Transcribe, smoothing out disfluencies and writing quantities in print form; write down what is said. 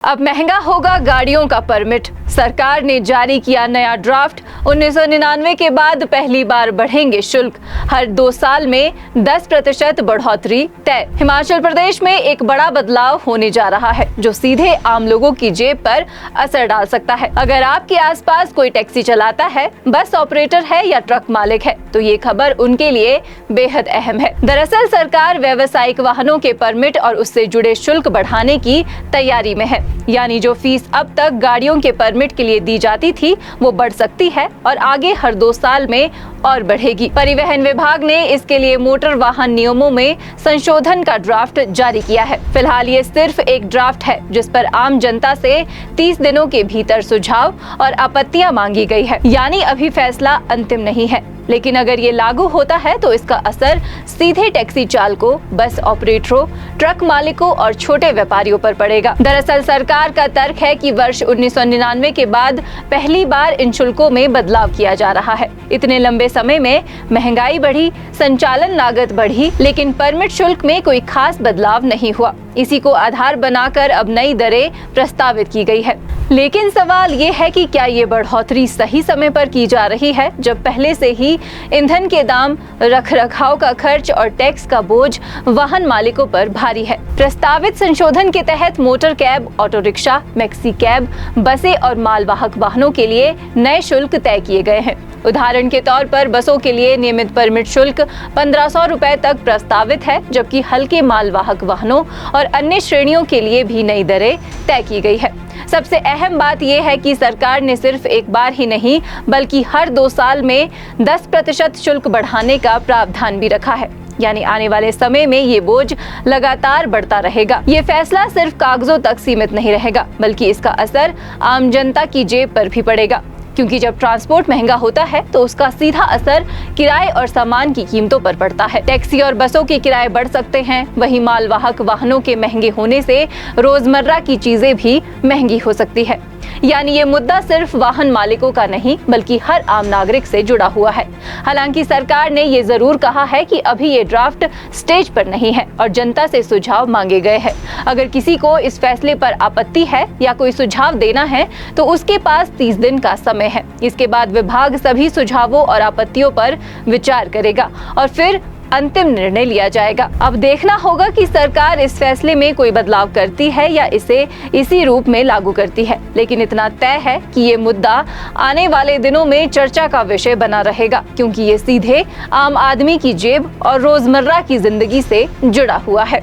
अब महंगा होगा गाड़ियों का परमिट। सरकार ने जारी किया नया ड्राफ्ट। 1999 के बाद पहली बार बढ़ेंगे शुल्क। हर 2 साल में 10% बढ़ोतरी तय। हिमाचल प्रदेश में एक बड़ा बदलाव होने जा रहा है जो सीधे आम लोगों की जेब पर असर डाल सकता है। अगर आपके आसपास कोई टैक्सी चलाता है, बस ऑपरेटर है या ट्रक मालिक है, तो ये खबर उनके लिए बेहद अहम है। दरअसल सरकार व्यावसायिक वाहनों के परमिट और उससे जुड़े शुल्क बढ़ाने की तैयारी में है। यानी जो फीस अब तक गाड़ियों के परमिट के लिए दी जाती थी, वो बढ़ सकती है और आगे हर 2 साल में और बढ़ेगी। परिवहन विभाग ने इसके लिए मोटर वाहन नियमों में संशोधन का ड्राफ्ट जारी किया है। फिलहाल ये सिर्फ एक ड्राफ्ट है जिस पर आम जनता से 30 दिनों के भीतर सुझाव और आपत्तियां मांगी गई है। यानी अभी फैसला अंतिम नहीं है, लेकिन अगर ये लागू होता है तो इसका असर सीधे टैक्सी चालकों, बस ऑपरेटरों, ट्रक मालिकों और छोटे व्यापारियों पर पड़ेगा। दरअसल सरकार का तर्क है कि वर्ष 1999 के बाद पहली बार इन शुल्कों में बदलाव किया जा रहा है। इतने लंबे समय में महंगाई बढ़ी, संचालन लागत बढ़ी, लेकिन परमिट शुल्क में कोई खास बदलाव नहीं हुआ। इसी को आधार बनाकर अब नई दरें प्रस्तावित की गई है। लेकिन सवाल ये है कि क्या ये बढ़ोतरी सही समय पर की जा रही है, जब पहले से ही ईंधन के दाम, रखरखाव का खर्च और टैक्स का बोझ वाहन मालिकों पर भारी है। प्रस्तावित संशोधन के तहत motor cab, auto rickshaw, maxi cab, बसें और मालवाहक वाहनों के लिए नए शुल्क तय किए गए हैं। उदाहरण के तौर पर बसों के लिए नियमित परमिट शुल्क 1500 रुपए तक प्रस्तावित है, जबकि हल्के मालवाहक वाहनों और अन्य श्रेणियों के लिए भी नई दरें तय की गई है। सबसे अहम बात यह है कि सरकार ने सिर्फ एक बार ही नहीं, बल्कि हर 2 साल में 10% शुल्क बढ़ाने का प्रावधान भी रखा है। यानी आने वाले समय में ये बोझ लगातार बढ़ता रहेगा। ये फैसला सिर्फ कागजों तक सीमित नहीं रहेगा, बल्कि इसका असर आम जनता की जेब पर भी पड़ेगा, क्योंकि जब ट्रांसपोर्ट महंगा होता है तो उसका सीधा असर किराए और सामान की कीमतों पर पड़ता है। टैक्सी और बसों के किराए बढ़ सकते हैं, वहीं मालवाहक वाहनों के महंगे होने से रोजमर्रा की चीजें भी महंगी हो सकती है। यानी ये मुद्दा सिर्फ वाहन मालिकों का नहीं, बल्कि हर आम नागरिक से जुड़ा हुआ है। हालांकि सरकार ने ये जरूर कहा है कि अभी ये ड्राफ्ट स्टेज पर नहीं है और जनता से सुझाव मांगे गए हैं। अगर किसी को इस फैसले पर आपत्ति है या कोई सुझाव देना है तो उसके पास 30 दिन का समय है। इसके बाद विभाग सभी सुझावों और आपत्तियों पर विचार करेगा और फिर अंतिम निर्णय लिया जाएगा। अब देखना होगा कि सरकार इस फैसले में कोई बदलाव करती है या इसे इसी रूप में लागू करती है। लेकिन इतना तय है कि ये मुद्दा आने वाले दिनों में चर्चा का विषय बना रहेगा, क्योंकि ये सीधे आम आदमी की जेब और रोजमर्रा की जिंदगी से जुड़ा हुआ है।